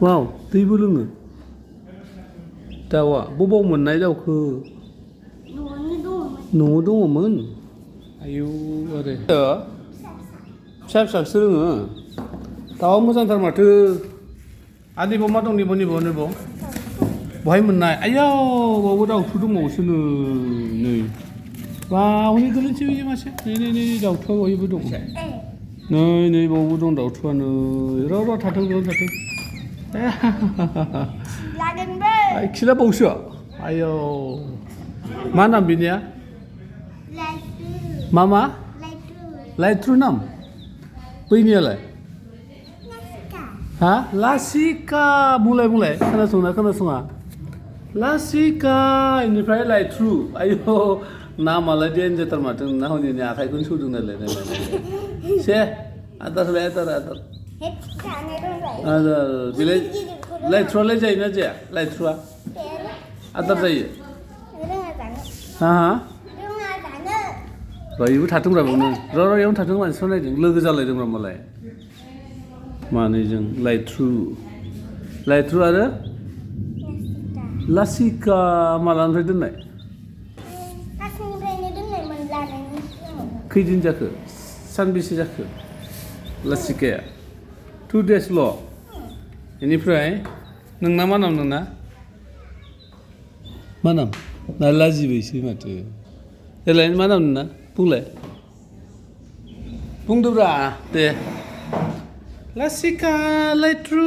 Wow, दैबो लोङो दाउआ बबाव मोननाय दाउखो न'आव दङमोन आयौ आरो फिसा फिसासो लोङो दाउआ मोजांथार माथो आरो मा दं निब' बहाय मोननाय आयौ बावबो दाउथु दंबावोसो नै बा हनै गोलैनोसै बियो मासे नै दाउथुआ बहायबो दं नै बावबो दं दाउथुआ नै र' थाथों खिला बावसो आयौ मा नाम बिनिया मा लाइट्रु नाम बैनियालाय हा लासिका बुंलाय खोनासङा लासिका इनिफ्राय लाइट्रु आयौ नामालाय देनजारथार माथो नोंना हनै आखाइखौनो सौदों नालाय से आदार होलाय आदार बेलाय लाइट्रुआलाय जायोना जाया लाइट्रुआ आदार जायो हा बेबो थाथोंब्रा बेयावनो र' बेयावनो थाथों मानसिफ्रा नायदों लोगो जालायदोंब्रा मालाय मानैजों लाइट्रु आरो लासिका मालानिफ्राय दोननाय खैदिन जाखो सानबेसे जाखो लासिकाया 2 daysल' बेनिफ्राय नोंना मा नाम नोंना मा नाम ना लाजिबायसो माथो देलाय मा नाम नोंना बुंदोब्रा दे लासिका लाइट्रु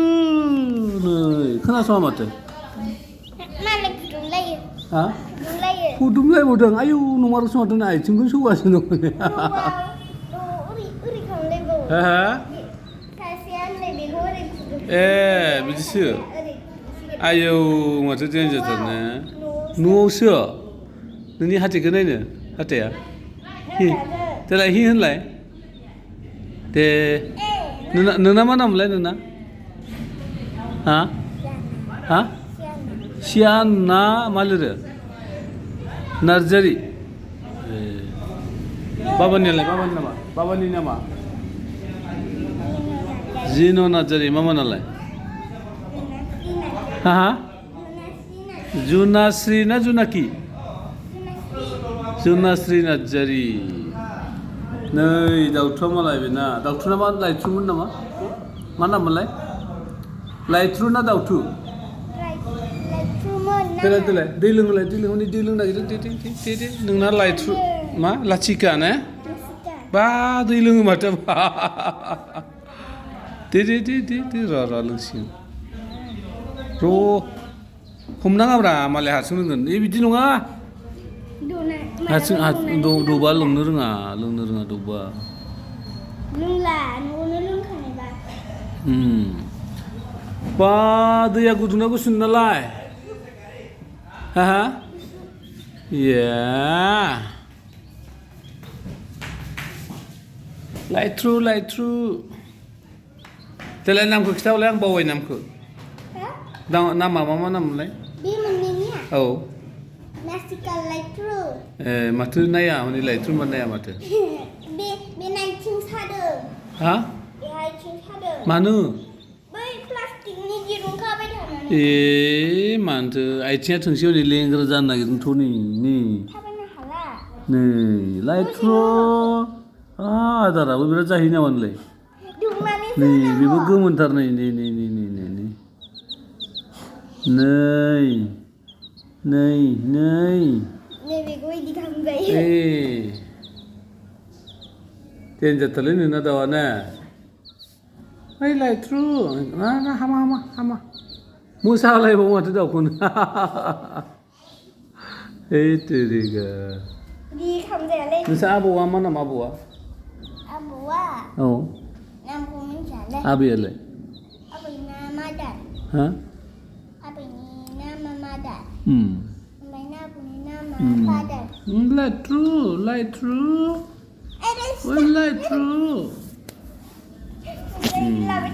नै खोनासङा माथो हा फुदुंलायबावदों आयौ नंमारगौसो माथो आथिंखौनो सौगासिनो दं ए बिदिसो आयौ माथो देनजारथारनो न'आवसो नोंनि हाथाइखौ नायनो हाथाइया देलाय हि होनलाय दे नोंना मा नामलाय नोंना हा सियान ना मा लिरो नार्जारि बाबानि नामा जिन' नार्जारि मा नालाय हा जुनास्रि ना जुनाखि जुनास्रि नार्जारि नै दाउथुआ मालाय बेना दाउथुना मा लाइट्रुमोन नामा मा नाममोनलाय लाइट्रु ना दाउथु देलाय दै लोंलाय दै लोंनो नागिरदों दे नोंना लाइट्रु मा लाचिका ने बा दै लोङो माथो दे र' लोंसिगोन र' हमनाङाब्रा मालाय हारसिं लोंगोन बिदि नङा हारसिं दौबा लोंनो रोङा दौबा लोंला न'आवनो लोंखानायबा बा दैया गुदुंना गुसु नालाय हा लाइट्रु देलाय नामखौ खिथाहरलाय आं बावबाय नामखौ नामा मा नाममोनलाय बे मोननैनिया औ लासिका लाइट्रु माथो नाया हनै लाइट्रु नाया माथो बे आथिं सादों हा बे आथिं सादों मानो बै प्लास्टिकनि दिरुं खाबाय थानानै मानोथो आथिङा थोंसे हनै लेंग्रा जानो नागिरदोंथ' नै थाबायनो हाला नै लाइट्रु आदाराबो बिराद जाहैयो नामा नोंलाय नै बेबो गोमोनथार नै बेखौ इदि खालामजायो देनजारथारलै नोंना दाउआ ने ओइ लाइट्रु हामा मोसालायबाव माथो दाउखौनो तेरिगा बिदि खालामजायालै नोंसा आबौआ मा नाम आबौआ औ नामखौ मिन्थियालै आबैयालाय आबैना मादार हा आबैनि नामा मादार ओमफ्राय आबौनि नामा फादार लाइट्रु लाइट्रु लाबाय